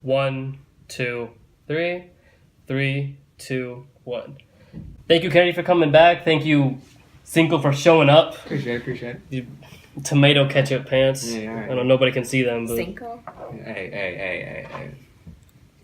1, 2, 3. 3, 2, 1. Thank you, Kennedy, for coming back. Thank you, Cinco, for showing up. Appreciate it. You tomato ketchup pants. Yeah, all right. I know nobody can see them, but Cinco? Hey.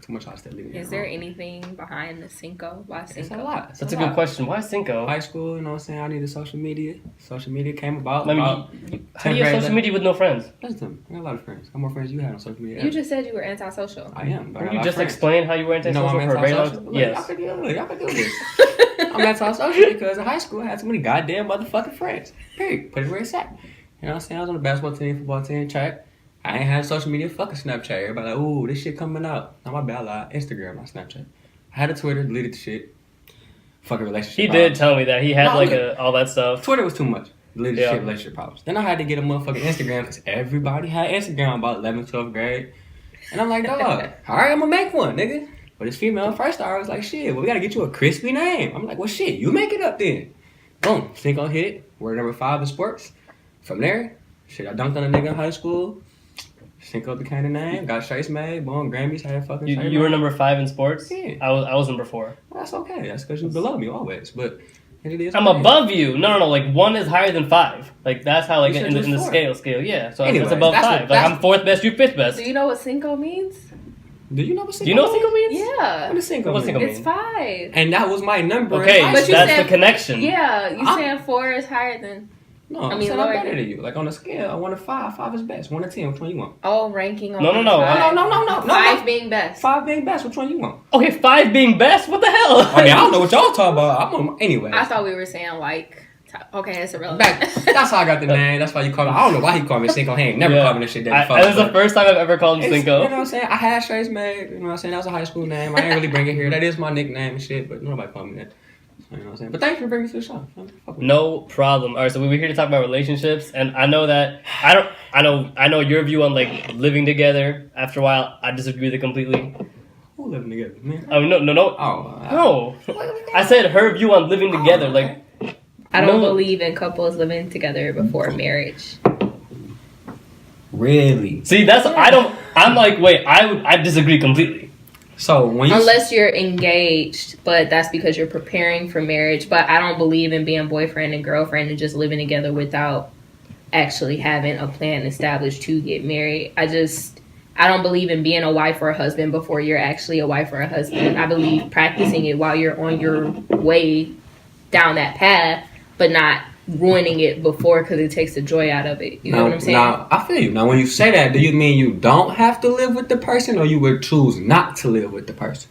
Too much hostility. Is there anything behind the Cinco? Why Cinco? It's a lot. That's a good question. Why Cinco? High school, you know what I'm saying? I needed social media. Social media came about. I mean, how do you have social media with no friends? Listen, I got a lot of friends. I got more friends you had on social media. You just said you were antisocial. I am. But Can you just explain how you were antisocial I'm for a very long antisocial? time? Look, Yes. Y'all can do this. I'm antisocial because in high school I had so many goddamn motherfucking friends. Period. Put it where it's at. You know what I'm saying? I was on the basketball team, football team, track. I ain't had social media, fucking Snapchat. Everybody like, ooh, this shit coming out. Not my bad, I lied. Instagram, not Snapchat. I had a Twitter, deleted the shit. Fucking relationship He problems. did tell me that. He had all that stuff. Twitter was too much. Deleted shit, relationship problems. Then I had to get a motherfucking Instagram because everybody had Instagram about 11th, 12th grade. And I'm like, dog, all right, I'm gonna make one, nigga. But this female first star was like, shit, well, we gotta get you a crispy name. I'm like, well, shit, you make it up then. Boom, Cinco hit it. Word number 5 in sports. From there, shit, I dunked on a nigga in high school. Cinco became the name. Got shirts made. Boom, Grammys had a fucking shirt. You were number 5 in sports? Yeah. I was number 4. Well, that's okay. That's because you're below me always. But it is. I'm above you. No. Like 1 is higher than 5. Like that's how like You in said the you was scale. Yeah. So Anyways, it's above that's 5. what- Like that's- I'm 4th best. You 5th best. Do you know what Cinco means? Do you know what Cinco Do you know what means? Cinco means? Yeah. What does Cinco What's mean? Cinco It's 5. And that was my number. Okay, in high But you school. that's said- the connection. Yeah, you I'm- saying 4 is higher than... No, I I mean, mean, I'm lower better than- than you. Like on a scale, 1 to 5. 5 is best. 1 to 10. Which one you want? Oh, ranking on No. 5. No. 5 being best. 5 being best. Which one you want? Okay, 5 being best? What the hell? I mean, I don't know what y'all talking about. I'm on anyway. I thought we were saying like... Okay, it's irrelevant. Back. That's how I got the name. That's why you call me. I don't know why he called me Cinco. He ain't never Yeah. called me this shit. That was the first time I've ever called him You know Cinco. what I'm saying? I had shirts made. You know what I'm saying? That was a high school name. I didn't really bring it here. That is my nickname and shit, but nobody called me that. You know what I'm saying? But thanks for bringing me to the show. Fuck with No problem. All right, so we were here to talk about relationships, and I know that I know your view on like living together. After a while, I disagree with it completely. Who living together, man? I mean, no. Oh. I said her view on living together. Oh, Like, I don't No. believe in couples living together before marriage. Really? see, that's I'm like, wait, I disagree completely. So when you Unless you're engaged, but that's because you're preparing for marriage. But I don't believe in being boyfriend and girlfriend and just living together without actually having a plan established to get married. I don't believe in being a wife or a husband before you're actually a wife or a husband. I believe practicing it while you're on your way down that path, but not ruining it before because it takes the joy out of it. You know what I'm saying? Now, I feel you. Now, when you say that, do you mean you don't have to live with the person or you would choose not to live with the person?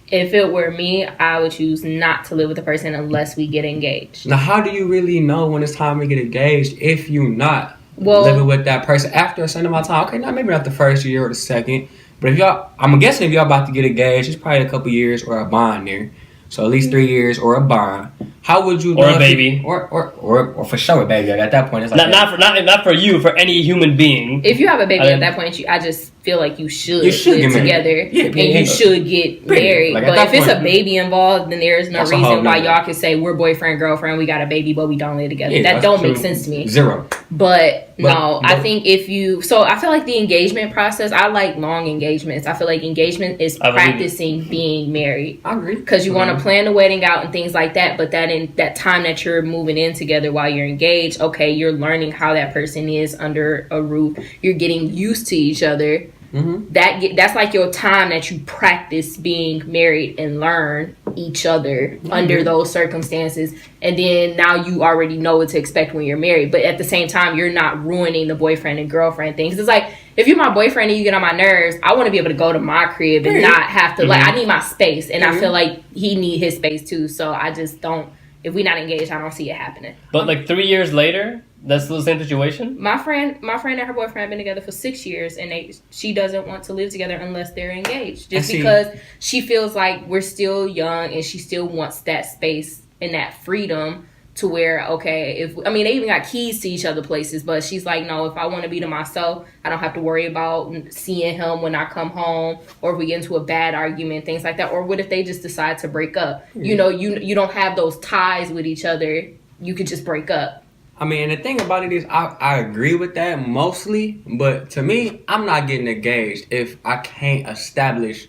If it were me, I would choose not to live with the person unless we get engaged. Now, how do you really know when it's time to get engaged if you're not Well- living with that person after a certain amount of time? Okay, now maybe not the first year or the second, but if y'all, I'm guessing if y'all about to get engaged, it's probably a couple years or a bond there. So at least 3 years or a bond. How would you know? Or a if baby. you- or for sure a baby. At that point, it's like Not for you, for any human being. If you have a baby I at mean- that point, I just feel like you should You should live get married. together Yeah, and yeah. you should get married. Like, at but that if it's a point- baby involved, then there is no That's a whole reason why nother- y'all can say we're boyfriend, girlfriend, we got a baby, but we don't live together. Yeah, that that's don't make true. sense to me. 0. But no, I but- think so I feel like the engagement process, I like long engagements. I feel like engagement is I believe it. practicing being married. I agree. Because you want to plan the wedding out and things like that, but that in that time that you're moving in together while you're engaged, okay, you're learning how that person is under a roof. You're getting used to each other. Mm-hmm. That's like your time that you practice being married and learn each other under those circumstances. And then now you already know what to expect when you're married. But at the same time, you're not ruining the boyfriend and girlfriend things. It's like, if you're my boyfriend and you get on my nerves, I want to be able to go to my crib and not have to, like, I need my space. And I feel like he need his space too. So I just don't, if we're not engaged, I don't see it happening. But like 3 years later, that's still the same situation? My friend and her boyfriend have been together for 6 years, and she doesn't want to live together unless they're engaged. Just because she feels like we're still young, and she still wants that space and that freedom to where, okay, they even got keys to each other places, but she's like, no, if I want to be to myself, I don't have to worry about seeing him when I come home, or if we get into a bad argument, things like that. Or what if they just decide to break up? You know, you don't have those ties with each other. You could just break up. I mean, and the thing about it is, I agree with that mostly, but to me, I'm not getting engaged if I can't establish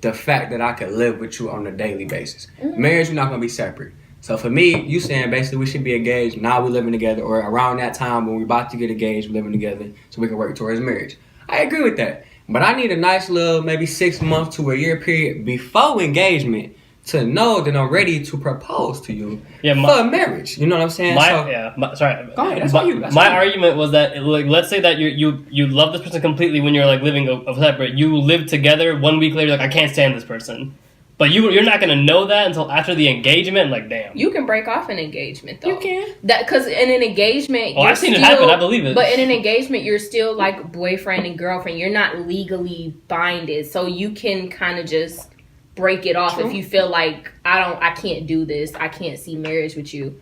the fact that I can live with you on a daily basis. Mm-hmm. Marriage, we're not going to be separate. So for me, you saying basically we should be engaged, now we're living together, or around that time when we're about to get engaged, we're living together, so we can work towards marriage. I agree with that. But I need a nice little, maybe 6 months to a year period before engagement to know that I'm ready to propose to you for marriage. You know what I'm saying? Sorry. Go ahead. That's my argument was that, like, let's say that you love this person completely when you're like living separate. You live together. 1 week later, like, I can't stand this person. But you're not gonna know that until after the engagement. Like, damn. You can break off an engagement though. You can. That because in an engagement, I've seen it happen. I believe it. But in an engagement, you're still like boyfriend and girlfriend. You're not legally binded, so you can kind of just break it off if you feel like I can't do this. I can't see marriage with you.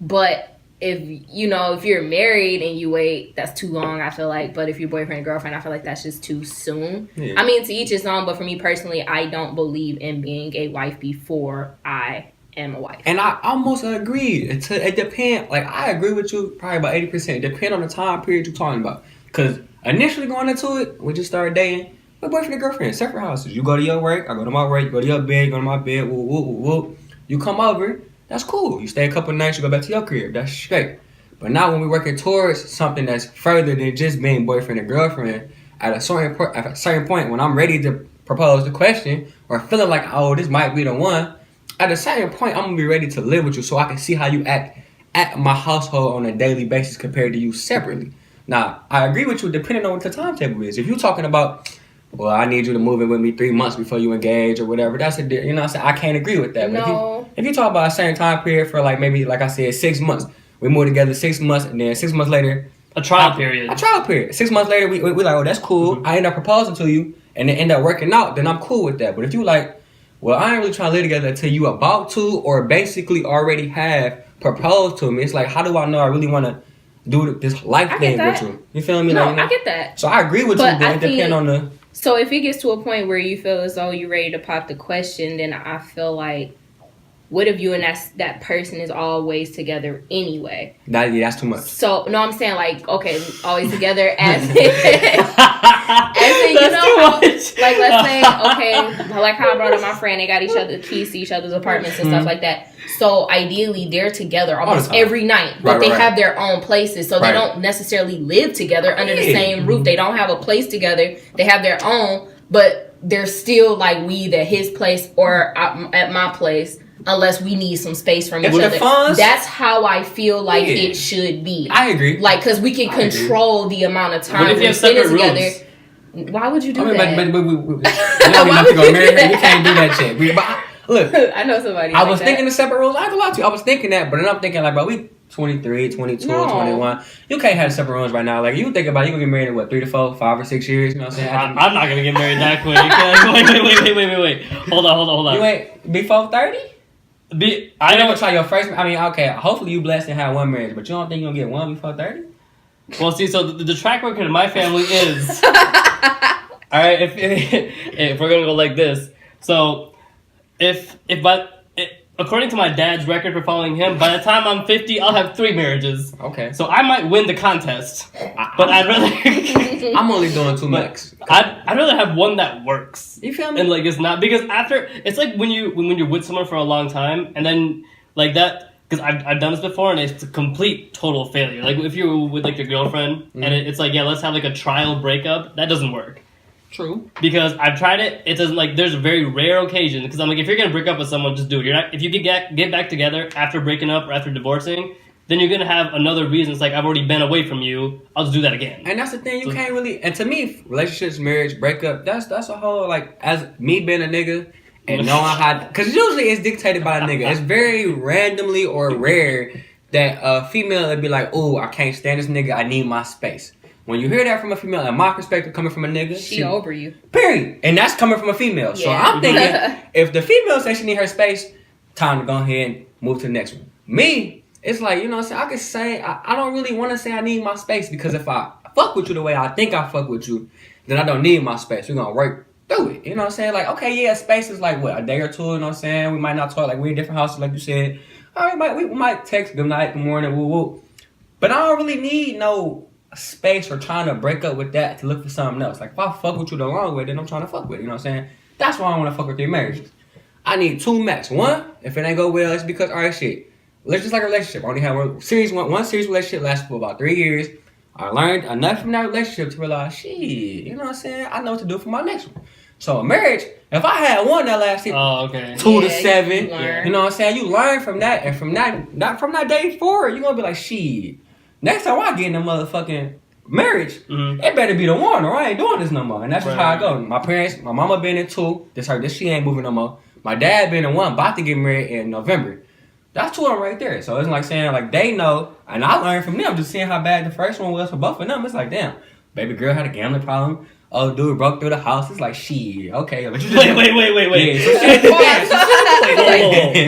But if you're married and you wait, that's too long, I feel like. But if you're boyfriend and girlfriend, I feel like that's just too soon. Yeah. I mean, to each his own, but for me personally, I don't believe in being a wife before I am a wife. And I almost agree. It depends. Like, I agree with you probably about 80%. It depends on the time period you're talking about. Because initially going into it, when you start dating, we're boyfriend and girlfriend, separate houses. You go to your work, I go to my work, you go to your bed, go to my bed, woo, woo, woo, woo. You come over. That's cool. You stay a couple nights, you go back to your crib. That's straight. But now when we're working towards something that's further than just being boyfriend and girlfriend, at a certain point, when I'm ready to propose the question or feeling like, oh, this might be the one, at a certain point, I'm going to be ready to live with you so I can see how you act at my household on a daily basis compared to you separately. Now, I agree with you depending on what the timetable is. If you're talking about, well, I need you to move in with me 3 months before you engage or whatever. That's a, you know what I'm saying? I can't agree with that. No. If you talk about a certain time period for like maybe, like I said, 6 months. We move together 6 months and then 6 months later. A trial period. 6 months later, we like, oh, that's cool. Mm-hmm. I end up proposing to you and it end up working out, then I'm cool with that. But if you like, well, I ain't really trying to live together until you about to or basically already have proposed to me. It's like, how do I know I really want to do this life thing with you? You feel me? No, like, I get that. So I agree with you, but it depends on the... So if it gets to a point where you feel as though you're ready to pop the question, then I feel like, what if you and that person is always together anyway? That's too much. So, no, I'm saying like, okay, always together as in, you know, like let's say, okay, like how I brought up my friend, they got each other keys to each other's apartments and stuff like that. So ideally, they're together almost every night, but they have their own places, so they don't necessarily live together under the same roof. They don't have a place together. They have their own, but they're still like we either at his place or at my place, unless we need some space from each other. That's how I feel like it should be. I agree. Like, because we can control the amount of time we're spending together. Why would you do that? But we don't have to go married. We can't do that shit. Look, I know somebody. I was thinking the separate rules. I ain't gonna lie to you. I was thinking that, but then I'm thinking like, bro, we 23, 22, 21. You can't have separate rooms right now. Like, you think about it, you gonna get married in what, 3 to 4, 5 or 6 years? You know what I'm saying? I'm not gonna get married that quick. Wait. Hold on. You ain't before 30? I never try your first. I mean, okay. Hopefully you blessed and have one marriage, but you don't think you're gonna get one before 30? Well, see, so the track record of my family is all right. If we're gonna go like this, so. According to my dad's record for following him, by the time I'm 50, I'll have 3 marriages. Okay. So I might win the contest, but I'd rather. I'm only doing 2 max. I'd rather have one that works. You feel me? And like it's not because after it's like when you're with someone for a long time and then like that because I've done this before and it's a complete total failure. Like if you're with like your girlfriend and it's like let's have like a trial breakup, that doesn't work. True. Because I've tried it. It doesn't like. There's a very rare occasion. Because I'm like, if you're gonna break up with someone, just do it. You're not. If you get back together after breaking up or after divorcing, then you're gonna have another reason. It's like I've already been away from you. I'll just do that again. And that's the thing. You can't really. And to me, relationships, marriage, breakup. That's a whole like as me being a nigga and knowing how. Because usually it's dictated by a nigga. It's very randomly or rare that a female would be like, "Oh, I can't stand this nigga. I need my space." When you hear that from a female, in my perspective, coming from a nigga, she over you. Period. And that's coming from a female. Yeah. So I'm thinking, if the female says she need her space, time to go ahead and move to the next one. Me, it's like, you know what I'm saying? I could say, I don't really want to say I need my space because if I fuck with you the way I think I fuck with you, then I don't need my space. We're going to work through it. You know what I'm saying? Like, okay, yeah, space is like, what, a day or two, you know what I'm saying? We might not talk, like, we're in different houses, like you said. All right, we might text good night, good morning, woo woo. But I don't really need no space or trying to break up with that to look for something else. Like, if I fuck with you the long way, then I'm trying to fuck with you. You know what I'm saying? That's why I want to fuck with 3 marriages. I need 2 max. 1, if it ain't go well, it's because, all right, shit. Let's just like a relationship. I only have one serious relationship lasted for about 3 years. I learned enough from that relationship to realize, shit, you know what I'm saying? I know what to do for my next one. So a marriage, if I had one that lasted 2 to 7, you know what I'm saying? You learn from that, and from that day forward, you gonna be like, shit. Next time I get in a motherfucking marriage, it better be the one, or I ain't doing this no more. And that's just how I go. My parents, my mama been in 2. This she ain't moving no more. My dad been in 1, about to get married in November. That's 2 of them right there. So it's like saying, like, they know, and I learned from them, just seeing how bad the first one was for both of them. It's like, damn, baby girl had a gambling problem. Oh, dude broke through the house. It's like, shit, okay. But you just Wait.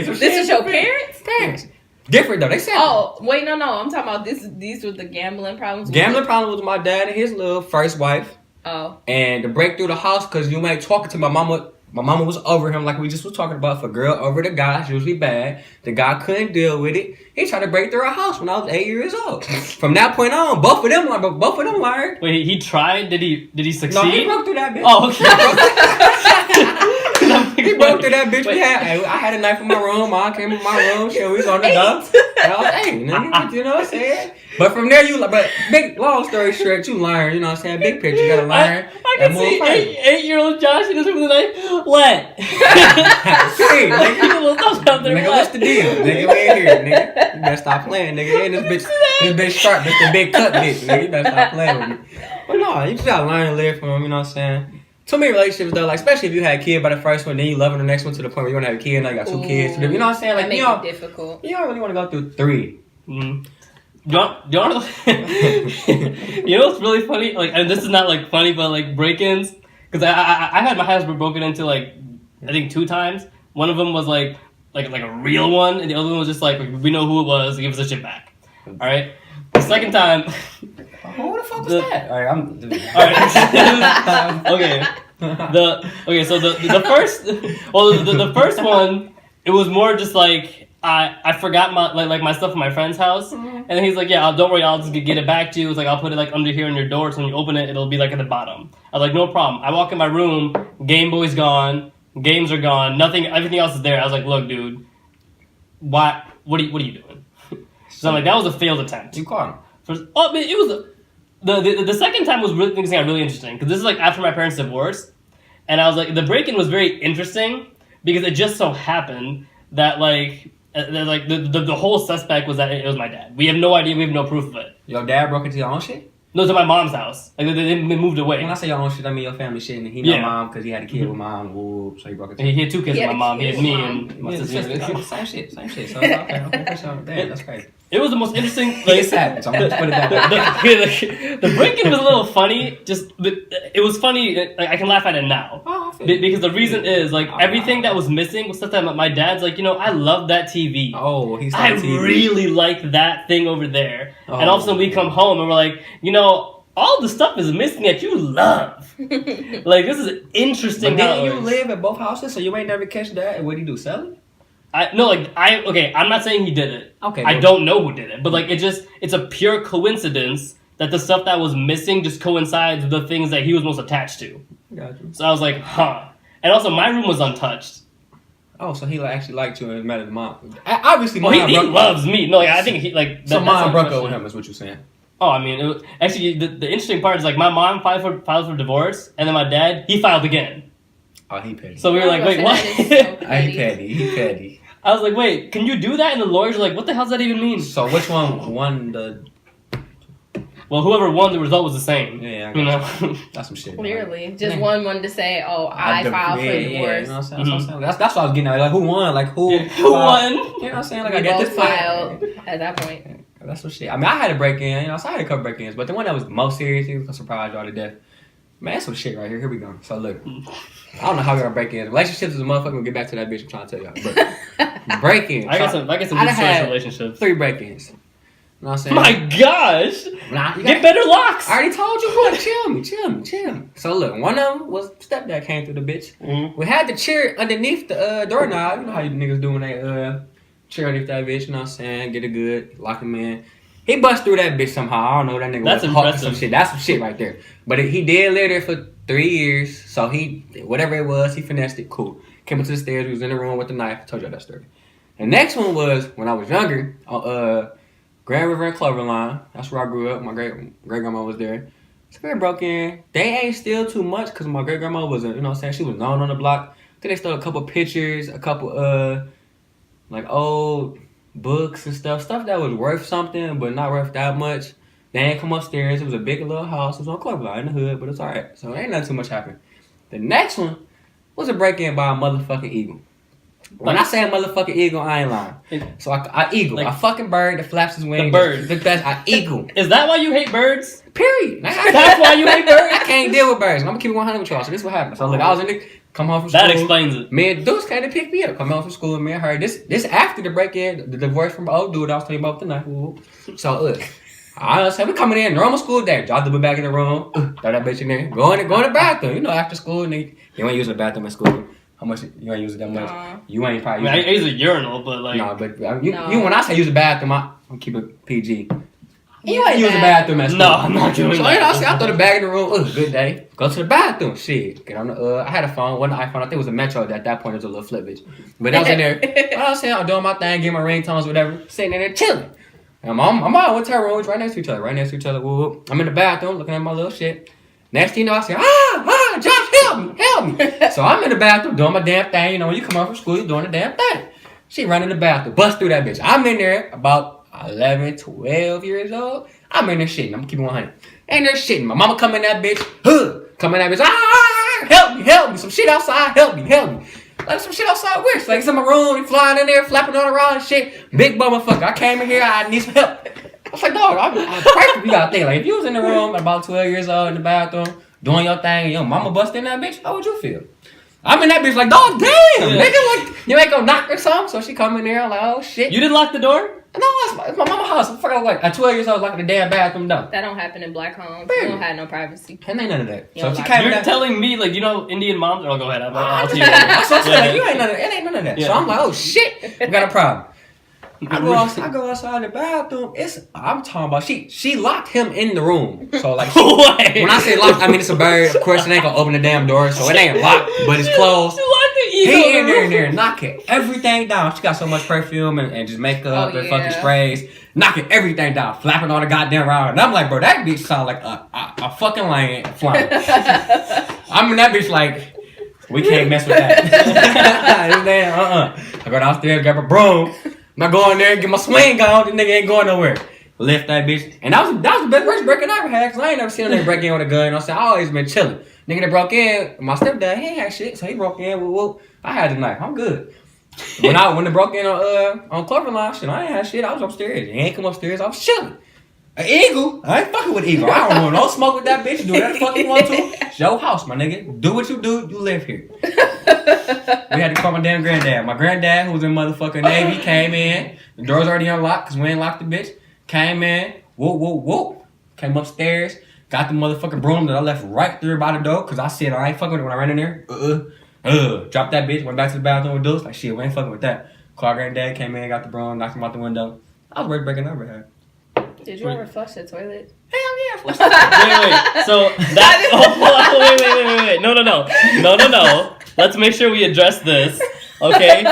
This is your parents? Parents. Different though. They said. Oh, wait, no. I'm talking about this. These were the gambling problems. Gambling problem was my dad and his little first wife. Oh. And to break through the house, because you ain't talking to my mama. My mama was over him, like we just was talking about. If a girl over the guy, it's usually bad. The guy couldn't deal with it. He tried to break through our house when I was 8 years old. From that point on, both of them learned. Wait, he tried? Did he succeed? No, he broke through that bitch. Oh, okay. He broke through that bitch. I had a knife in my room. Mom came in my room. Shit, we was on the dump. I was 8, nigga. You know what I'm saying? But from there, long story short, you learn. You know what I'm saying? Big picture, you gotta learn. I can see 8-year-old Josh in his room with a knife. What? Hey, nigga, what's the deal? Nigga, we in here, nigga. You better stop playing, nigga. And this bitch sharp. This the big cut bitch, nigga. You better stop playing with me. But no, you just gotta learn and live from them. You know what I'm saying? Too many relationships though, like especially if you had a kid by the first one, then you loving the next one to the point where you want to have a kid, and now you got 2 kids. You know what I'm saying? Like, that makes it difficult. You don't really want to go through 3. Mm-hmm. You know what's really funny? Like, and this is not like funny, but like break-ins, because I had my house broken into like I think 2 times. One of them was like a real one, and the other one was just like we know who it was. Give us the shit back. All right. The second time. Who the fuck was that? All right, okay. So the first, the first one, it was more just like I forgot my stuff in my friend's house, and then he's like, yeah, don't worry, I'll just get it back to you. It's like I'll put it like under here on your door, so when you open it, it'll be like at the bottom. I was like, no problem. I walk in my room, Game Boy's gone, games are gone, everything else is there. I was like, look, dude, what are you doing? So I'm like, that was a failed attempt. You caught him. It was the second time was really interesting because this is like after my parents' divorce, and I was like, the break-in was very interesting because it just so happened that the whole suspect was that it was my dad. We have no idea. We have no proof of it. Your dad broke into your own shit? No, to my mom's house. Like they moved away. When I say your own shit, I mean your family shit. And he know mom because he had a kid with mom. Ooh, so he broke into. He had 2 kids with my mom. He had me and my sister. Same shit. So okay, damn, that's crazy. It was the most interesting. It's savage. I'm gonna put it that way. The break-in was a little funny. It was funny. I can laugh at it now because the reason is everything that was missing was stuff that my dad's like. I love that TV. Oh, he's. I really like that thing over there. And all of a sudden we come home and we're like, all the stuff is missing that you love. Like this is interesting. But didn't you live at both houses, so you ain't never catch that? And what did he do? Sell it? I'm not saying he did it. Okay. I don't know who did it, but it's a pure coincidence that the stuff that was missing just coincides with the things that he was most attached to. Gotcha. So I was like, huh. And also, my room was untouched. Oh, so he actually liked you and mattered to mom. Obviously, he loves me. No, I think he So mom broke up with him, is what you're saying? Oh, I mean, actually, the interesting part is my mom filed for divorce, and then my dad, he filed again. Oh, he petty. So we were like, wait, what? He petty. I was like, wait, can you do that? And the lawyers were like, what the hell does that even mean? So which one won the... Well, whoever won, the result was the same. Yeah, that's some shit. Clearly. Man. Just one wanted to say, I filed for divorce. Yeah, you know what I'm saying? That's what I was getting at. Like, who won? Like, who won? You know what I'm saying? Like, we I get both this filed at that point. That's some shit. I mean, I had a break-in. So I had a couple break-ins. But the one that was the most serious, he was surprised y'all to death. Man, that's some shit right here. Here we go. So, look. I don't know how we're gonna break in. Relationships is a motherfucker. We'll get back to that bitch. I'm trying to tell y'all. But break-ins. I got some good social relationships. 3 break-ins. You know what I'm saying? My gosh! Get better locks! I already told you what. Chill me. So look, one of them was stepdad came through the bitch. Mm-hmm. We had the chair underneath the doorknob. You know how you niggas do when they chair underneath that bitch. You know what I'm saying? Get it good, lock him in. He bust through that bitch somehow. I don't know what that nigga That's was. impressive. Some shit. That's some shit right there. But he did live there for 3 years. So he, whatever it was, he finessed it. Cool. Came up to the stairs. We was in the room with the knife. I told y'all that story. The next one was when I was younger. Grand River and Cloverline. That's where I grew up. My great grandma was there. Spirit broke in. They ain't steal too much because my great grandma was, you know what I'm saying, she was known on the block. Then they stole a couple pictures, a couple like old books and stuff that was worth something but not worth that much. They ain't come upstairs. It was a big little house. It was on Cloverline in the hood, but it's alright. So ain't nothing too much happened. The next one was a break-in by a motherfucking eagle. When I say a motherfucking eagle, I ain't lying. So I eagle. Like, a fucking bird that flaps his wings. The bird. I eagle. Is that why you hate birds? Period. That's why you hate birds? I can't deal with birds. I'm gonna keep it 100 with y'all. So this is what happened. So look, I was in the come home from school. That explains it. Me and Deuce came to pick me up. Come home from school. Me and her. This after the break-in, the divorce from old dude I was telling you about with the knife. So look, I said we coming in normal school day. Drop the book back in the room. Throw that bitch in there. Go in the bathroom. You know, after school, nigga, you ain't using the bathroom at school. How much you ain't use it that much? You ain't probably. I use a urinal, but like. No, but you when I say use the bathroom, I'm keep it PG. You ain't use the bathroom at school. No, I'm not doing so, that. You know, I throw the bag in the room. Good day. Go to the bathroom. Shit. Get on the. I had a phone. Wasn't an iPhone. I think it was a Metro. At that point, it was a little flip bitch. But I was in there. I was saying, I'm doing my thing, getting my ringtones, whatever. Sitting in there chilling. And I'm out with her rooms right next to each other. Woo. I'm in the bathroom looking at my little shit. Next thing you know, I say, Josh, help me. So I'm in the bathroom doing my damn thing. You know, when you come home from school, you're doing the damn thing. She run in the bathroom, bust through that bitch. I'm in there about 11, 12 years old. I'm in there shitting. I'm keeping 100. And they're shitting. My mama come in that bitch. Come in that bitch. Help me. Some shit outside. Help me. Like some shit outside where? Like it's in my room. He flying in there, flapping all around and shit. Big motherfucker. I came in here. I need some help. I was like, dog, I'm perfect. You gotta think. Like if you was in the room at about 12 years old in the bathroom, doing your thing, and your mama bust in that bitch, how would you feel? I'm in that bitch like, dog, damn, nigga, like you ain't gonna knock or something. So she come in there, I'm like, oh shit. You didn't lock the door? No, it's my mama's house. I forgot like at 12 years old, locking the damn bathroom door. That don't happen in black homes. Baby. You don't have no privacy. And ain't none of that. So she came. You're telling me like you know Indian moms? Oh, go ahead. I'll tell you. That's what I'm saying. Like, you ain't none of that. It ain't none of that. Yeah. So I'm like, oh shit, we got a problem. I go outside the bathroom. I'm talking about she locked him in the room. So like when I say locked, I mean it's a bird. Of course it ain't gonna open the damn door, so it ain't locked, but it's closed. He in there knocking everything down. She got so much perfume and just makeup and fucking sprays, knocking everything down, flapping all the goddamn around. And I'm like, bro, that bitch sound like a fucking lion flying. I'm in that bitch like, we can't mess with that. I go downstairs, grab a broom. I go in there and get my swing on. The nigga ain't going nowhere. Lift that bitch. And that was the best first break-in I ever had. Because I ain't never seen a nigga break in with a gun. You know what I'm saying? I always been chilling. Nigga that broke in, my stepdad, he ain't had shit. So he broke in. Whoop. I had the knife. I'm good. When they broke in on Cloverline, shit, I ain't had shit. I was upstairs. He ain't come upstairs. I was chilling. An eagle? I ain't fucking with eagle. I don't want no smoke with that bitch. Do whatever the fuck you want to. It's your house, my nigga. Do what you do. You live here. We had to call my damn granddad. My granddad, who was in motherfucking Navy, came in. The door's already unlocked because we ain't locked the bitch. Came in. Whoop. Came upstairs. Got the motherfucking broom that I left right there by the door because I said I ain't fucking with it when I ran in there. Dropped that bitch. Went back to the bathroom with Deuce. Like, shit, we ain't fucking with that. Called granddad. Came in. Got the broom. Knocked him out the window. I was worth breaking over here. Did you ever flush the toilet? Hell yeah, flush Wait. So that. Wait. No. Let's make sure we address this. Okay.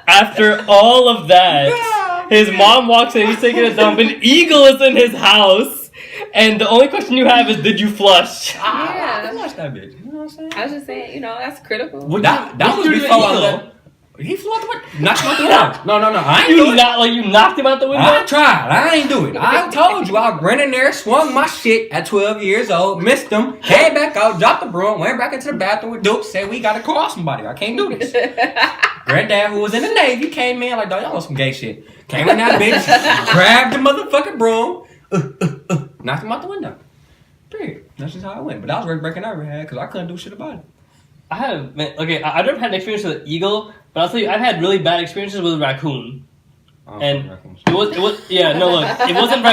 After all of that, his mom walks in. He's taking a dump. An eagle is in his house, and the only question you have is, did you flush? Yeah. I flushed that bitch. You know what I'm saying? I was just saying, that's critical. Well, that was before I left. He flew out the window. Knocked him out the window. No. I ain't do it. You knocked him out the window? I tried. I ain't do it. I told you. I ran in there, swung my shit at 12 years old, missed him, came back out, dropped the broom, went back into the bathroom with Duke, said we gotta call somebody. I can't do this. Granddad, who was in the Navy, came in like, dog, y'all want some gay shit. Came in that bitch, grabbed the motherfucking broom, knocked him out the window. Period. That's just how it went. But that was worth breaking I ever had because I couldn't do shit about it. I've never had an experience with an eagle, but I'll tell you, I've had really bad experiences with a raccoon. And it wasn't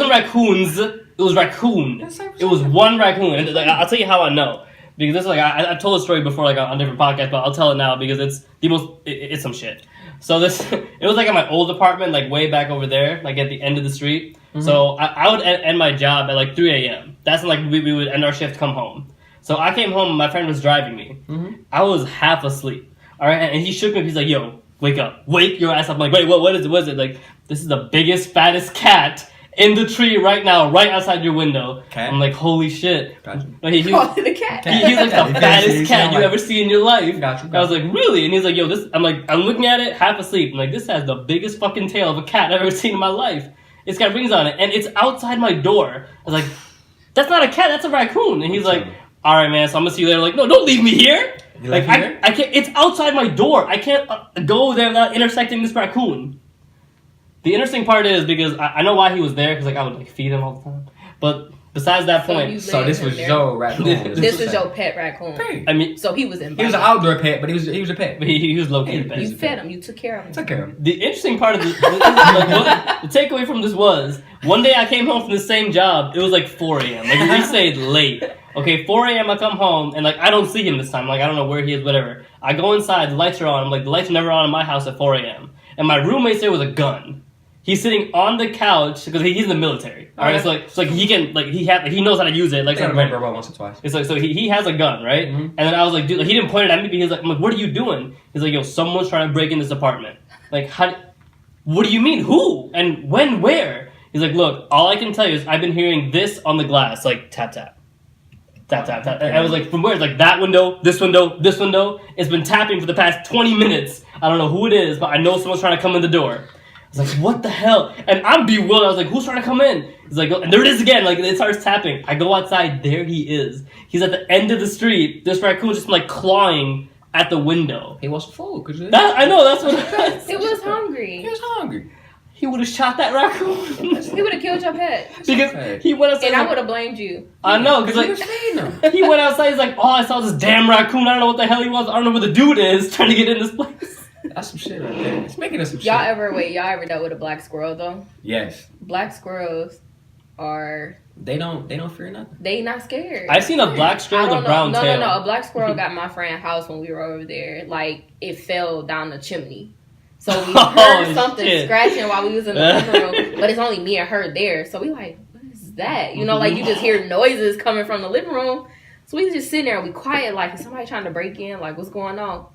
raccoons, it was raccoon. It was one raccoon. And I'll tell you how I know. Because this is I've told the story before on different podcasts, but I'll tell it now because it's some shit. So it was like at my old apartment, like way back over there, like at the end of the street. So I would end my job at like 3 a.m. That's when like we would end our shift, come home. So I came home, my friend was driving me. I was half asleep. All right, and he shook me up. He's like, "Yo, wake up, wake your ass up." I'm like, "Wait, what is it? What is it?" Like, "This is the biggest, fattest cat in the tree right now, right outside your window." Cat? I'm like, "Holy shit!" Gotcha. He's Call it a cat. like the fattest cat you like- ever see in your life. Gotcha. I was like, "Really?" And he's like, "Yo, this." I'm looking at it, half asleep. I'm like, "This has the biggest fucking tail of a cat I've ever seen in my life. It's got rings on it, and it's outside my door." I was like, "That's not a cat. That's a raccoon." And he's like, "All right, man. So I'm gonna see you later." Like, "No, don't leave me here." You Like, left here? I can't. It's outside my door. I can't go there without intersecting this raccoon. The interesting part is because I know why he was there, because like I would like feed him all the time. But besides that So point, you So this let him was there. your raccoon. This was your pet raccoon. Pary. I mean, So he was in. He was an outdoor pet, but he was a pet. he was located. He- You fed him. You took care of him. Took care of him. The interesting part of this, the takeaway from this was, one day I came home from the same job. It was like 4 a.m. Like we stayed late. Okay, 4 a.m. I come home and like I don't see him this time. Like I don't know where he is. Whatever. I go inside. The lights are on. I'm like, the lights are never on in my house at 4 a.m. And my roommate's there with a gun. He's sitting on the couch because he's in the military. All right, Okay. so like he can he knows how to use it. Like I sort of remember about once or twice. It's like, so he has a gun, right? Mhm. And then I was like, dude, like, he didn't point it at me, but he was like, I'm like, what are you doing? He's like, yo, someone's trying to break in this apartment. Like, what do you mean? Who? And when? Where? He's like, look, all I can tell you is I've been hearing this on the glass, like tap, tap. Tap, tap, tap. And I was like, from where? It's like that window, this window, this window. It's been tapping for the past 20 minutes. I don't know who it is, but I know someone's trying to come in the door. I was like, what the hell? And I'm bewildered. I was like, who's trying to come in? He's like, and there it is again. Like, it starts tapping. I go outside. There he is. He's at the end of the street. This raccoon's just like clawing at the window. He wants some food. I know, that's what it was. He was hungry. He was hungry. He would have shot that raccoon. He would have killed your pet. Because he went outside. And I would have blamed you. I know, because You were like, feeding him. he went outside. He's like, oh, I saw this damn raccoon. I don't know what the hell he was. I don't know where the dude is trying to get in this place. That's some shit right there. It's making us some Y'all shit. y'all ever dealt with a black squirrel though? Yes. Black squirrels are They don't fear nothing. they not scared. I've seen a black squirrel with a brown no, tail. No. A black squirrel got my friend's house when we were over there. Like it fell down the chimney. So we heard Oh, something shit. scratching while we was in the living room, but it's only me and her there. So we like, what is that? You know, like you just hear noises coming from the living room. So we just sitting there and we quiet, like, is somebody trying to break in? Like, what's going on?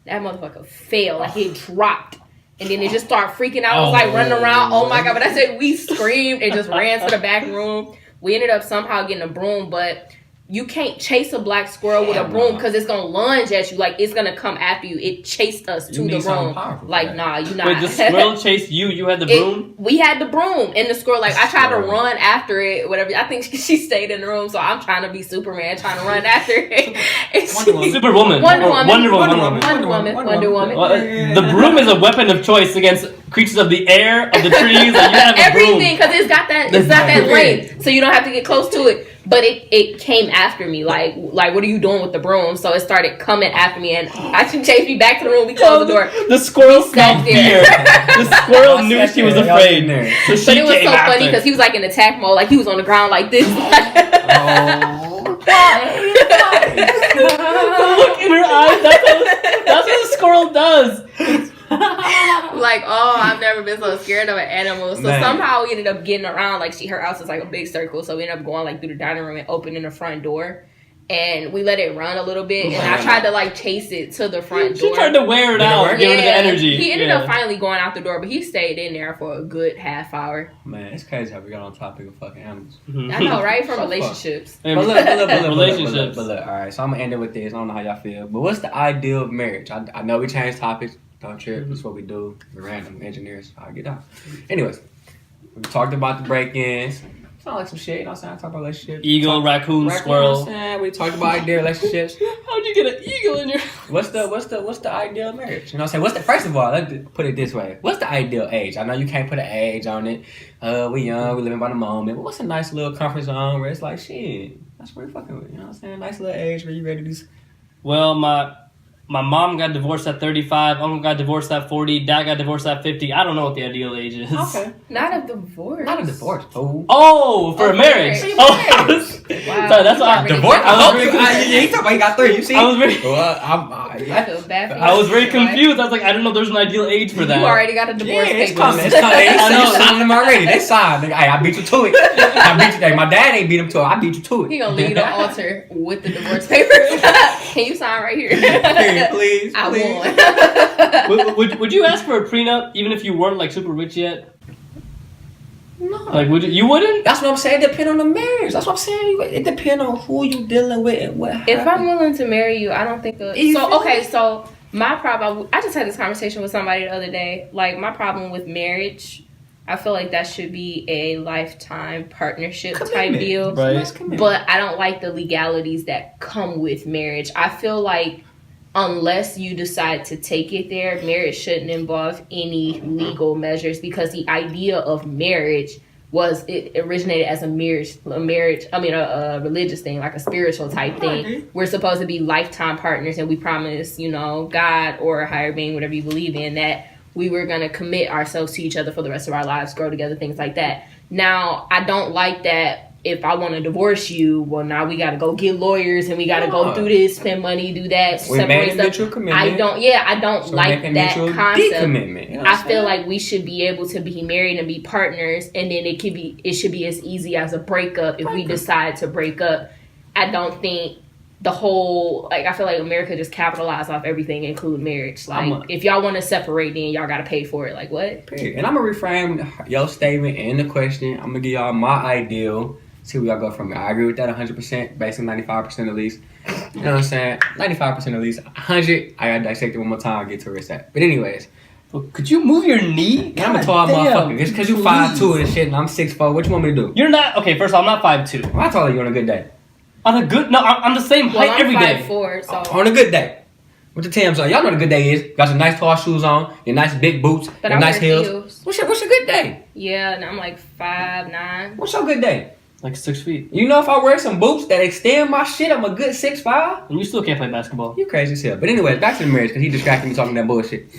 That motherfucker fell, like it dropped. And then it just started freaking out. I was like running around. Oh my God. But I said we screamed and just ran to the back room. We ended up somehow getting a broom, but you can't chase a black squirrel with a broom because it's gonna lunge at you. Like it's gonna come after you. It chased us to the room. Like nah, you not. Wait, the squirrel chased you? You had the broom? We had the broom and the squirrel. Like I tried to run after it, whatever. I think she stayed in the room, so I'm trying to be Superman, trying to run after it. Superwoman. Wonder Woman. Wonder Woman. Well, the broom is a weapon of choice against creatures of the air, of the trees. Like, you have a broom. Everything, because it's got that length, so you don't have to get close to it. But it came after me, like what are you doing with the broom? So it started coming after me, and I should chase me back to the room. We closed the door. The squirrel smelled fear. The squirrel knew she was afraid. So she But it was came so after. funny because he was like in attack mode, like he was on the ground like this. The look in her eyes. That's what a squirrel does. Like, oh, I've never been so scared of an animal. So Man. somehow we ended up getting around. Like her house is like a big circle, so we ended up going like through the dining room and opening the front door. And we let it run a little bit, and I tried to like chase it to the front door. She tried to wear it out, give her the energy. He ended up finally going out the door, but he stayed in there for a good half hour. Man, it's crazy how we got on topic of fucking animals. I know, right? From So relationships. But look, Relationships. But look, all right. So I'm gonna end it with this. I don't know how y'all feel, but what's the ideal of marriage? I know we changed topics. Don't trip. That's what we do. We're random engineers. I'll get out. Anyways, we talked about the break-ins. Sound like some shit. You know what I'm saying? I talk about relationships. Eagle, raccoon, squirrel. You know what I'm saying? We talked about ideal relationships. How'd you get an eagle in your? What's the ideal marriage? You know what I'm saying? First of all, let's put it this way. What's the ideal age? I know you can't put an age on it. We young, we living by the moment. But what's a nice little comfort zone where it's like, shit, that's where we're fucking with. You know what I'm saying? Nice little age where you ready to do. Well, my mom got divorced at 35, uncle got divorced at 40, dad got divorced at 50. I don't know what the ideal age is. Okay. Not a divorce. Not a divorce. Oh, for a marriage. marriage. Wow. Sorry, that's why Divorce? I was very He talking about he got 3. You see? I was very, I feel bad for you. I was very confused. I was like, I don't know if there's an ideal age for that. You already got a divorce Yeah, it's papers. coming. It's coming. They signed them already. They signed. Hey, I beat you to it. I beat you. Hey, my dad ain't beat him to it. I beat you to it. He gonna leave the altar with the divorce papers. Can you sign right here? Please, I please. won. Would you ask for a prenup even if you weren't like super rich yet? No. Like, would you wouldn't? That's what I'm saying. It depends on the marriage. That's what I'm saying. It depends on who you dealing with and what happened. If I'm willing to marry you, I don't think so my problem, I just had this conversation with somebody the other day. Like, my problem with marriage, I feel like that should be a lifetime partnership type deal. Right. But I don't like the legalities that come with marriage. I feel like unless you decide to take it there, marriage shouldn't involve any legal measures, because the idea of marriage it originated as a religious thing, like a spiritual type thing. We're supposed to be lifetime partners, and we promise, God or a higher being, whatever you believe in, that we were going to commit ourselves to each other for the rest of our lives, grow together, things like that. Now, I don't like that. If I want to divorce you, well, now we got to go get lawyers and we got to go do this, spend money, do that, separate stuff. I don't like that concept. I feel like we should be able to be married and be partners, and then it should be as easy as a breakup if we decide to break up. I don't think the whole, I feel like America just capitalized off everything, including marriage. Like, if y'all want to separate, then y'all got to pay for it. Like, what? And I'm going to reframe your statement and the question. I'm going to give y'all my ideal. See where y'all go from here. I agree with that 100%, basically 95% at least. You know what I'm saying? 95% at least. 100, I gotta dissect it one more time and get to where it's at. But anyways. Could you move your knee? I'm a tall motherfucker. Just because you 5'2" and shit and I'm 6'4", what you want me to do? You're not, okay, first of all, I'm not 5'2". How tall are you on a good day? I'm the same height every day. 5'4", so. On a good day. What the Tim's on? Y'all know what a good day is. Got some nice tall shoes on, your nice big boots, your nice heels. What's your good day? Yeah, and I'm like 5'9". What's your good day? Like 6 feet. You know, if I wear some boots that extend my shit, I'm a good 6'5". And you still can't play basketball. You crazy as hell. But anyways, back to the marriage, because he distracted me talking that bullshit.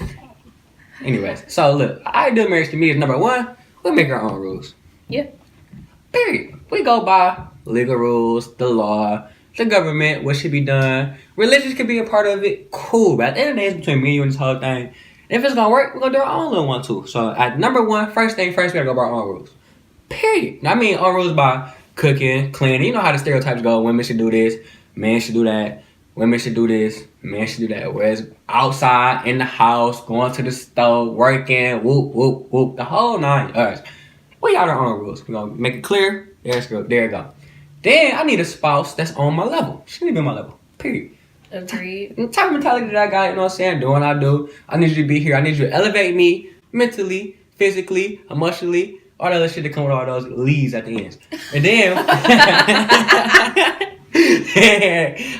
Anyways, so look, ideal marriage to me is number one, we make our own rules. Yeah. Period. We go by legal rules, the law, the government, what should be done. Religion could be a part of it. Cool. But at the end of the day, it's between me and you and this whole thing. If it's gonna work, we're gonna do our own little one too. So at number one, first thing first, we gotta go by our own rules. Period. Now, I mean, our rules by cooking, cleaning. You know how the stereotypes go. Women should do this, men should do that. Women should do this, men should do that. Whereas outside, in the house, going to the store, working, whoop, whoop, whoop, the whole nine yards. We got our own rules. We're going to make it clear. There you go. Then I need a spouse that's on my level. She need to be on my level. Period. Agreed. The type of mentality that I got, you know what I'm saying? Doing what I do. I need you to be here. I need you to elevate me mentally, physically, emotionally, all that other shit that come with all those leads at the end. And then,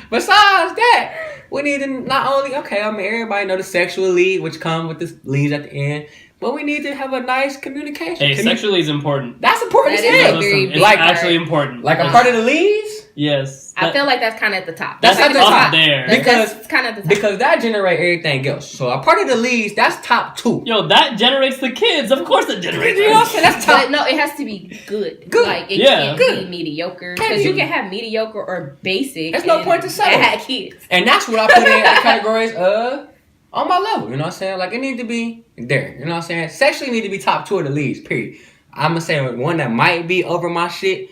besides that, we need to not only, everybody know the sexual lead, which come with the leads at the end, but we need to have a nice communication. Hey, sexually is important. That's important That as is hell. It's actually important. Like a part of the leads? Yes. I feel like that's kind of at the top. That's at the up top. there. That's kind of at the top. Because that generates everything else. So a part of the leads, that's top 2. Yo, that generates the kids. Of course it generates You know what I'm saying? That's top. But no, it has to be good. Good. Like, it Yeah. can't be mediocre. Because you can have mediocre or basic. There's no point to settle. And have kids. And that's what I put in the categories of on my level. You know what I'm saying? Like, it need to be there. You know what I'm saying? Sexually need to be top 2 of the leads, period. I'm going to say one that might be over my shit.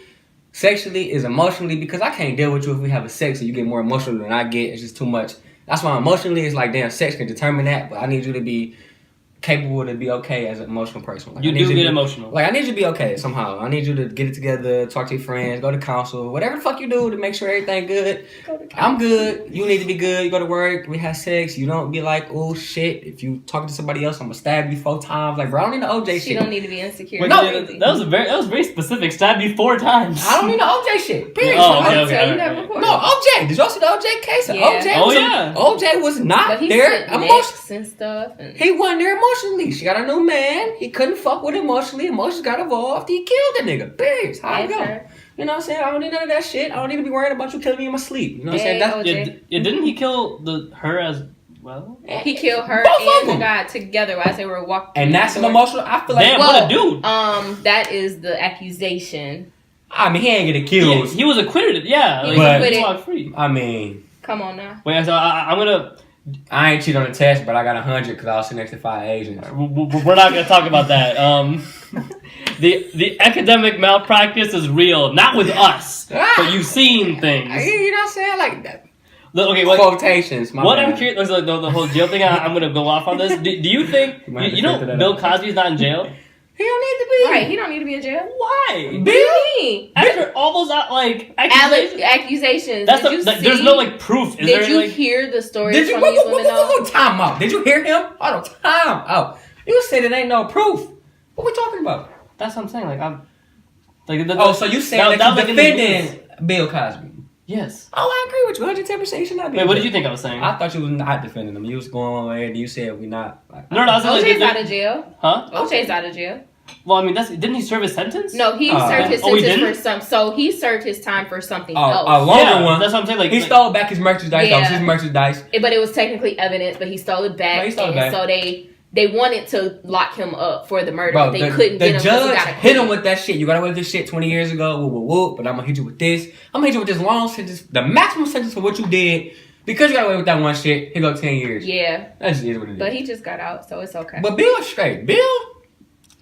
Sexually is emotionally, because I can't deal with you if we have a sex and you get more emotional than I get. It's just too much. That's why emotionally it's like, damn, sex can determine that, but I need you to be capable to be okay as an emotional person. Like, You do get emotional. Like, I need you to be okay somehow. I need you to get it together, talk to your friends, go to counsel, whatever the fuck you do to make sure everything good. I'm good. You need to be good. You go to work. We have sex. You don't be like, oh shit. If you talking to somebody else, I'm gonna stab you 4 times. Like, bro, I don't need the OJ shit. She don't need to be insecure. Wait, No. that was very specific. Stabbed me 4 times. I don't need the OJ shit. Period. Oh, I'll okay, tell you okay. that before. No, OJ. Did y'all see the OJ case? Yeah. OJ was not But he there said emotionally. necks and stuff. And He wasn't there emotionally. She got a new man. He couldn't fuck with emotionally. Emotions got involved. He killed the nigga. Period. How I go. her. You know what I'm saying? I don't need none of that shit. I don't need to be worried about you killing me in my sleep. You know what I'm saying? Hey, That's, OJ. Yeah, didn't he kill her as Well, He killed her Both of and the them. guy together as they were walking. And that's an emotional. I feel like. damn, Well, what a dude. That is the accusation. I mean, he ain't get accused. He was acquitted. Yeah, He like, was he acquitted. walked free. I mean, Come on now. Wait, so I'm gonna. I ain't cheat on the test, but I got 100 because I was sitting next to 5 Asians. We're not gonna talk about that. The academic malpractice is real, not with us, but you've seen things. You know what I'm saying? Like that. Okay, what? Quotations. What I'm curious, like, the whole jail thing. I'm gonna go off on this. Do you think You might have you to know filter that Bill out. Cosby's not in jail? He don't need to be. Right, he don't need to be in jail. Why? Bill? After all those accusations, Accusations. that's Did you see? there's no like proof. Is Did there you like? hear the stories Did you? from Whoa, these whoa, whoa, women? whoa, whoa, time out. Did you hear him? Hold on, time out. You said it ain't no proof. What we talking about? That's what I'm saying. Like I'm. So you saying that you defending Bill Cosby? Yes. Oh, I agree with you. 110%. You should not be. Wait, what did you think I was saying? I thought you was not defending him. You was going on there and you said we not. Like, No, I was like, OJ's out of jail. Huh? OJ's out of jail. Well, I mean, didn't he serve his sentence? No, he served his Oh, he sentence didn't? he served his time for something a else. longer one. That's what I'm saying. Like He stole back his merchandise. That was Yeah. his merchandise. But it was technically evidence, but he stole it back. Right, he stole it and back. so they wanted to lock him up for the murder. Bro, they the, couldn't the get him because he judge got hit him acquitted. with that shit. You got away with this shit 20 years ago. Whoop, whoop, whoop. But I'm gonna hit you with this. I'm gonna hit you with this long sentence, the maximum sentence for what you did because you got away with that one shit. He go 10 years. Yeah, That just is what it is. but he just got out, so it's okay. But Bill is straight.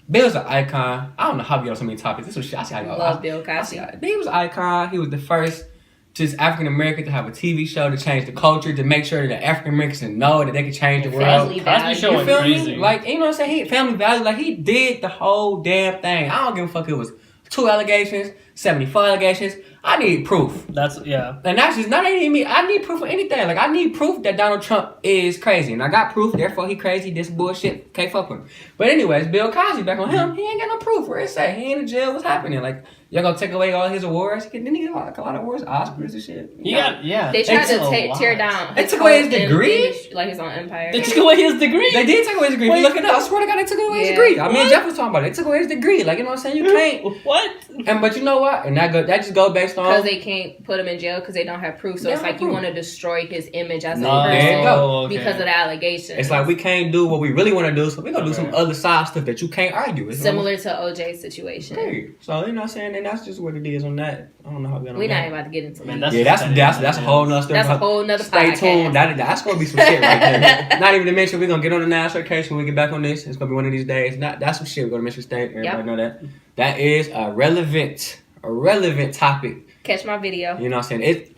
Bill's an icon. I don't know how we get on so many topics. This was shit. I see how y'all Love Bill Cosby. He was an icon. He was the first just African American to have a TV show to change the culture, to make sure that African Americans know that they can change the world. Family Cosby Show You went feel crazy. me? Like, you know what I'm saying? He family value. Like, he did the whole damn thing. I don't give a fuck if it was 2 allegations, 74 allegations. I need proof. That's yeah. And that's just not even me. I need proof of anything. Like, I need proof that Donald Trump is crazy. And I got proof, therefore he crazy. This bullshit. Can't fuck with him. But anyways, Bill Cosby, back on him, he ain't got no proof. Where it say? He ain't in jail. What's happening? Like, y'all gonna take away all his awards? Didn't he get like a lot of awards? Oscars and shit? He got yeah. They tried It's a to lot. tear down. They took away his whole degree? industry, like his own empire. They took away his degree. They did take away his degree. If you look it up, I swear to God, they took away his Yeah. degree. I mean, What? Jeff was talking about it. They took away his degree. Like, you know what I'm saying? You can't. What? But you know what? And that just go based on. Because they can't put him in jail because they don't have proof. So They it's don't like have you proof. want to destroy his image as a No, there you person go. Okay. because of the allegations. It's like we can't do what we really want to do, so we're going to do some Okay. other side stuff that you can't argue with. similar to OJ's situation. Period. So, you know what I'm saying? And that's just what it is on that. I don't know how we're going to We're not even about to get into Man, that. that's a whole nother story. That's a whole nother Stay podcast. tuned. That's going to be some shit right there. Not even to mention, we're going to get on the national case when we get back on this. It's going to be one of these days. That's some shit we're going to mention. Everybody know that. That is a relevant topic. Catch my video. You know what I'm saying?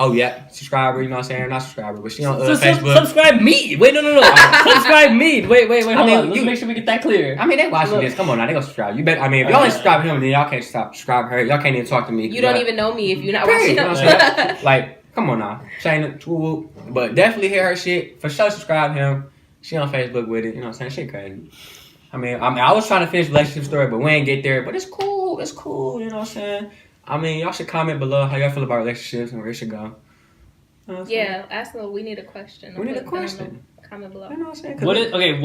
Subscriber, you know what I'm saying? Not subscriber, but she on So, Facebook. subscribe me. Wait, no. Subscribe me. Wait. Hold I mean, on. Let's make sure we get that clear. I mean, they watching this. Come on now, they gonna subscribe. You bet. I mean, if y'all ain't subscribing him, then y'all can't subscribe her. Y'all can't even talk to me. You don't even know me if you're not Period. watching You know them. what I'm saying? Like, come on now. Shayna, woo. But definitely hear her shit. For sure, subscribe him. She on Facebook with it. You know what I'm saying? Shit crazy. I mean, I was trying to finish relationship story, but we ain't get there. But it's cool. It's cool. You know what I'm saying? I mean, y'all should comment below how y'all feel about relationships and where it should go. You know what I'm saying? Yeah, ask them. We need a question. We need a Put it in the question. Comment below. You know what I'm saying?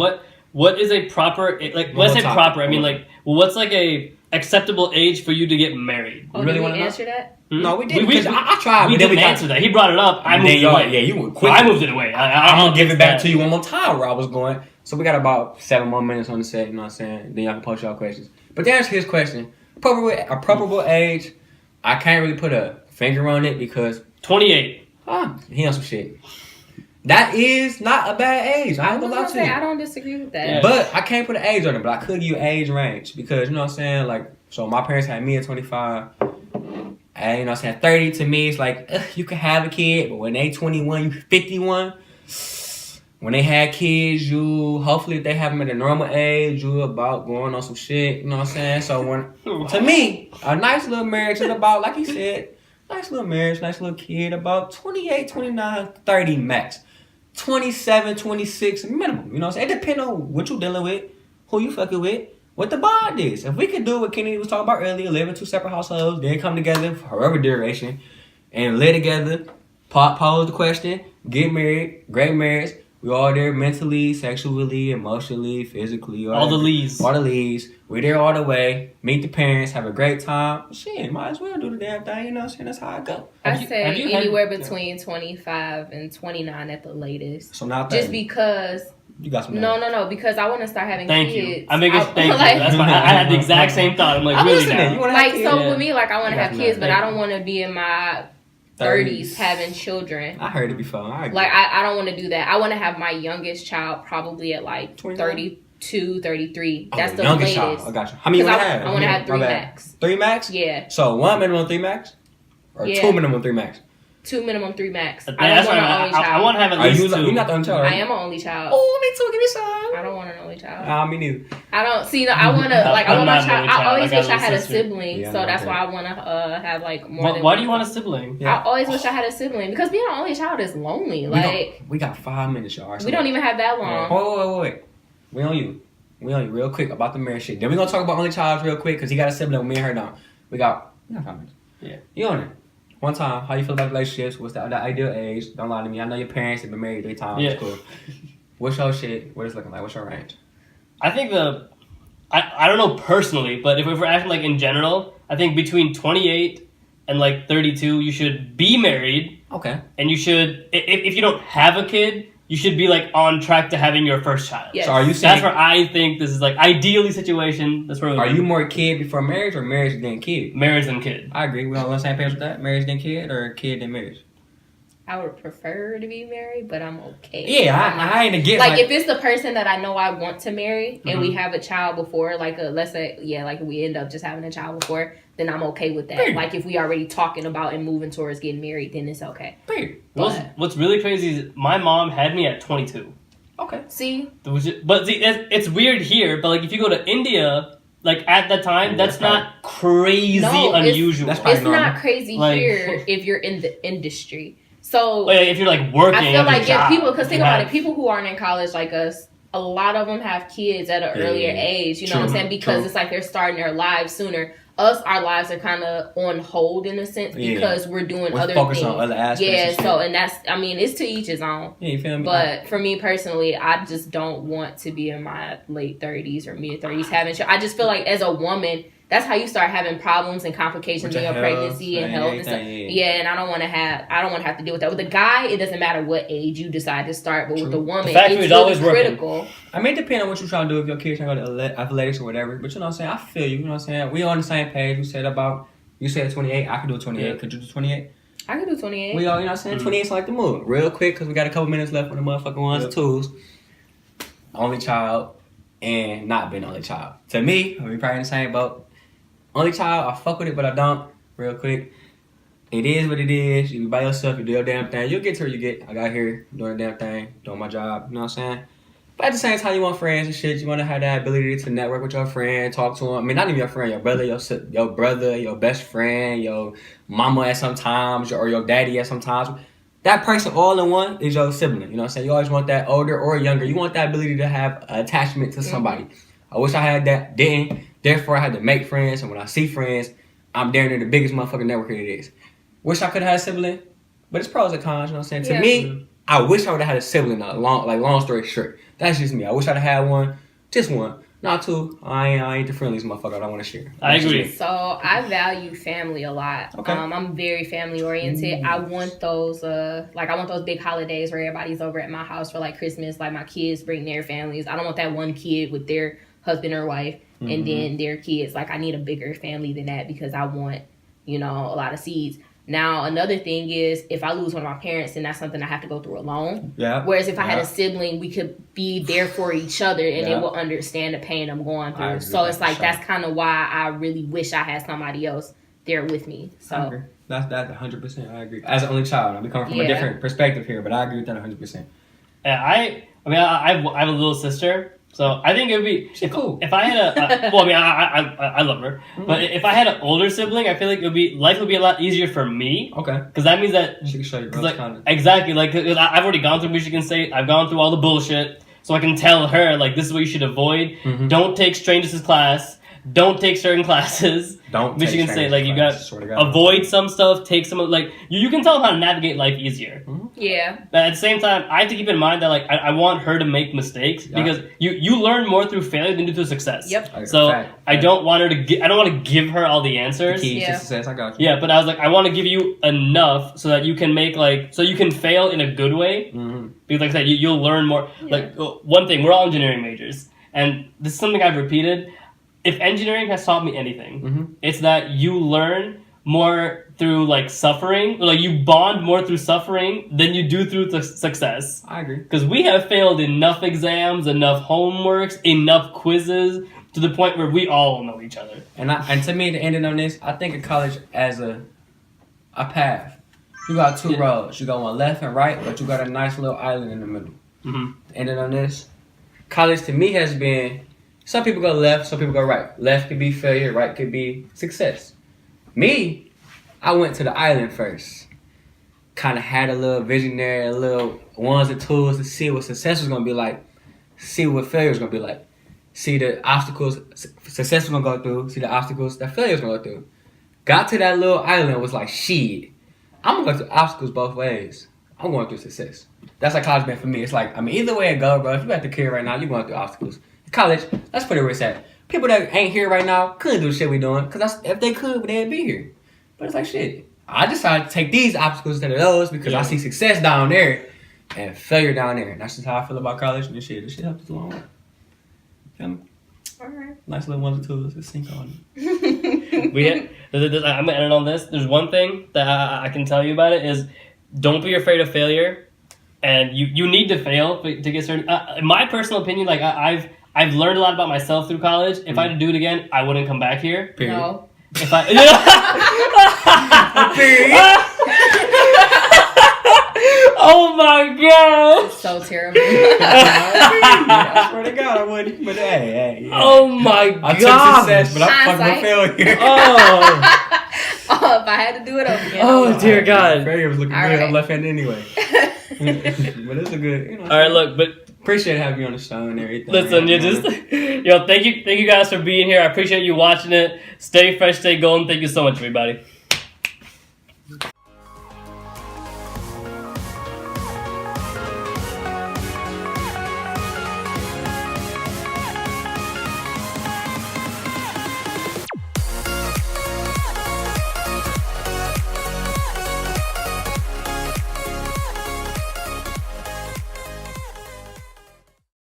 What is a proper like? When I say topic. proper, I mean like, what's like a acceptable age for you to get married? Oh, really did wanna we know? answer that? No, we didn't. We- Because I tried, We but then didn't we answer that. He brought it up. I And moved then it y'all, away. yeah, you went quick. I moved it away. I'm gonna give it back to that. you one more time where I was going. So we got about 7 more minutes on the set, you know what I'm saying? Then y'all can post y'all questions. But to answer his question, appropriate age, I can't really put a finger on it because 28. he on some shit. That is not a bad age. I ain't gonna lie to I you. don't disagree with that. Yeah. But I can't put an age on it, but I could give you age range because, you know what I'm saying? Like, so my parents had me at 25. And, you know what I'm saying? 30 to me, it's like, you can have a kid, but when they 21, you 51. When they had kids, you hopefully if they have them at a normal age, you about going on some shit, you know what I'm saying? So to me, a nice little marriage is about, like he said, nice little marriage, nice little kid, about 28, 29, 30 max. 27, 26 minimum, you know what I'm saying? It depends on what you dealing with, who you fucking with, what the bond is. If we could do what Kennedy was talking about earlier, live in 2 separate households, then come together for however duration, and live together, pose the question, get married, great marriage. We all there mentally, sexually, emotionally, physically. All the leads. All the leads. We're there all the way. Meet the parents. Have a great time. Shit, might as well do the damn thing. You know what I'm saying? That's how I go. I say anywhere between 25 and 29 at the latest. So not 30. Just because... You got some. No, because I want to start having kids. You. Thank you. That's why I had the exact same thought. I'm like, really now. Like, so with me, like, I want to have kids, but I don't want to be in my 30s having children. I heard it before. I don't want to do that. I want to have my youngest child probably at like 32, 33. That's the latest. Child. I got you. How many you want to have? I want to have 3 max. 3 max? Yeah. So 1 minimum 3 max? Or 2 minimum 3 max? 2 minimum 3 max. I don't want an only child. I want to have at least 2. You're not the only child, right? I am an only child. Oh, me too. Give me some. I don't want an only child. Me neither. I don't see. I want to like. I want my child. I always wish I had a sibling, so that's why I want to have like more. Why do you want a sibling? Yeah. I always wish I had a sibling because being an only child is lonely. Like we got 5 minutes, y'all. We don't even have that long. Wait. We on you real quick about the marriage shit. Then we gonna talk about only child real quick because he got a sibling with me and her now. We got 5 minutes. Yeah. You on it? One time, how you feel about relationships? What's the ideal age? Don't lie to me. I know your parents have been married 3 times. Yeah. Cool. What's your shit? What is it looking like? What's your range? I think I don't know personally, but if we're acting like in general, I think between 28 and like 32, you should be married. Okay. And you should, if you don't have a kid, you should be like on track to having your first child. Yes. So are you saying that's where I think this is like ideally situation. That's where. Are you more kid before marriage or marriage then kid? Marriage than kid. I agree. We on the same page with that. Marriage then kid or kid then marriage. I would prefer to be married, but I'm okay. Yeah, I ain't against. Like if it's the person that I know I want to marry and we have a child before, like let's say, like we end up just having a child before, then I'm okay with that. Like if we already talking about and moving towards getting married, then it's okay. What's really crazy is my mom had me at 22. Okay. See? But see, it's weird here, but like if you go to India, like at that time, that's not crazy unusual. It's not crazy here if you're in the industry. So if you're like working, I feel like people, because think about it, people who aren't in college like us, a lot of them have kids at an earlier age. You know what I'm saying? Because it's like they're starting their lives sooner. Us, our lives are kind of on hold in a sense because we're doing other things. On other aspects. Yeah, so and that's, I mean, it's to each his own. Yeah, you feel me? But for me personally, I just don't want to be in my late 30s or mid 30s having children. I just feel like as a woman, that's how you start having problems and complications in your pregnancy and health and stuff. Yeah, and I don't want to have to deal with that. With a guy, it doesn't matter what age you decide to start, but with the woman, it's really critical. I mean, it depends on what you're trying to do. If your kids trying to go to athletics or whatever, but you know what I'm saying? I feel you. You know what I'm saying? We on the same page. You said 28. I could do 28. Yeah. Could you do 28? I could do 28. We all, you know what I'm saying? 28's like the move. Real quick, because we got a couple minutes left on the motherfucking ones and twos. Only child and not being only child. To me, we probably in the same boat. Only child, I fuck with it, but I don't. Real quick. It is what it is. You be by yourself, you do your damn thing. You'll get to where you get. I got here, doing the damn thing, doing my job. You know what I'm saying? But at the same time, you want friends and shit. You want to have that ability to network with your friend, talk to them. I mean, not even your friend, your brother, your best friend, your mama at some times, or your daddy at some times. That person all in one is your sibling. You know what I'm saying? You always want that older or younger. You want that ability to have attachment to somebody. I wish I had that. Didn't. Therefore, I had to make friends. And when I see friends, I'm damn near the biggest motherfucking networker it is. Wish I could have had a sibling. But it's pros and cons, you know what I'm saying? To me, I wish I would have had a sibling. Long story short. That's just me. I wish I'd have had one. Just one. Not two. I ain't the friendliest motherfucker. I don't want to share. I agree. So I value family a lot. Okay. I'm very family oriented. I want those big holidays where everybody's over at my house for like Christmas. Like my kids bring their families. I don't want that one kid with their husband or wife and then their kids. Like I need a bigger family than that because I want, a lot of seeds. Now, another thing is, if I lose one of my parents, then that's something I have to go through alone. Yeah. Whereas if I had a sibling, we could be there for each other, and they will understand the pain I'm going through. So it's like, that's kind of why I really wish I had somebody else there with me. So I agree. That's 100%. I agree. As an only child, I'm coming from a different perspective here, but I agree with that 100%. Yeah, I have a little sister. So I think it would be cool if I had I love her, but if I had an older sibling, I feel like life would be a lot easier for me. Okay, because that means that she can show you exactly cause I've already gone through Michigan State. I've gone through all the bullshit, so I can tell her like this is what you should avoid. Don't take strangers to class. don't take certain classes. Don't Michigan take State, like you got God. avoid some stuff, take some of like you can tell them how to navigate life easier. Yeah. But at the same time, I have to keep in mind that like I want her to make mistakes because you learn more through failure than you do through success. Yep. So I don't want her to I don't want to give her all the answers. The key to success, I got you. Yeah, but I was like, I want to give you enough so that you can make so you can fail in a good way. Mm-hmm. Because like I said, you'll learn more. Yeah. Like one thing, we're all engineering majors, and this is something I've repeated. If engineering has taught me anything, it's that you learn more through like suffering, or like you bond more through suffering than you do through success. I agree. Because we have failed enough exams, enough homeworks, enough quizzes to the point where we all know each other. And to me, to end it on this, I think of college as a path. You got two roads. You got one left and right, but you got a nice little island in the middle. Ending on this, college to me has been. Some people go left, some people go right. Left could be failure, right could be success. Me, I went to the island first. Kind of had a little visionary, a little ones and tools to see what success was going to be like. See what failure was going to be like. See the obstacles success was going to go through. See the obstacles that failure was going to go through. Got to that little island and was like, shit, I'm going to go through obstacles both ways. I'm going through success. That's like college been for me. It's like, I mean, either way it go, bro. If you at the career right now, you're going through obstacles. College, let's put it where it's at. People that ain't here right now couldn't do the shit we doing, because if they could, they'd be here. But it's like, shit, I decided to take these obstacles instead of those because I see success down there and failure down there. And that's just how I feel about college and this shit. This shit helps us a long way. Feel me? Alright. Nice little ones and twos to sink on. I'm gonna end on this. There's one thing that I can tell you about it is don't be afraid of failure, and you need to fail to get certain. In my personal opinion, like I've learned a lot about myself through college. If I had to do it again, I wouldn't come back here. Period. No. If I oh my god! It's so terrible. I swear to God, I wouldn't. But hey. Yeah. Oh my god! I took success, but I'm fucking with failure. Oh, if I had to do it over again. Oh dear God! Failure was looking All good. right. I'm left-handed anyway. But it's a good. All right, look, but. Appreciate having you on the show and everything. Listen, thank you guys for being here. I appreciate you watching it. Stay fresh, stay golden. Thank you so much, everybody.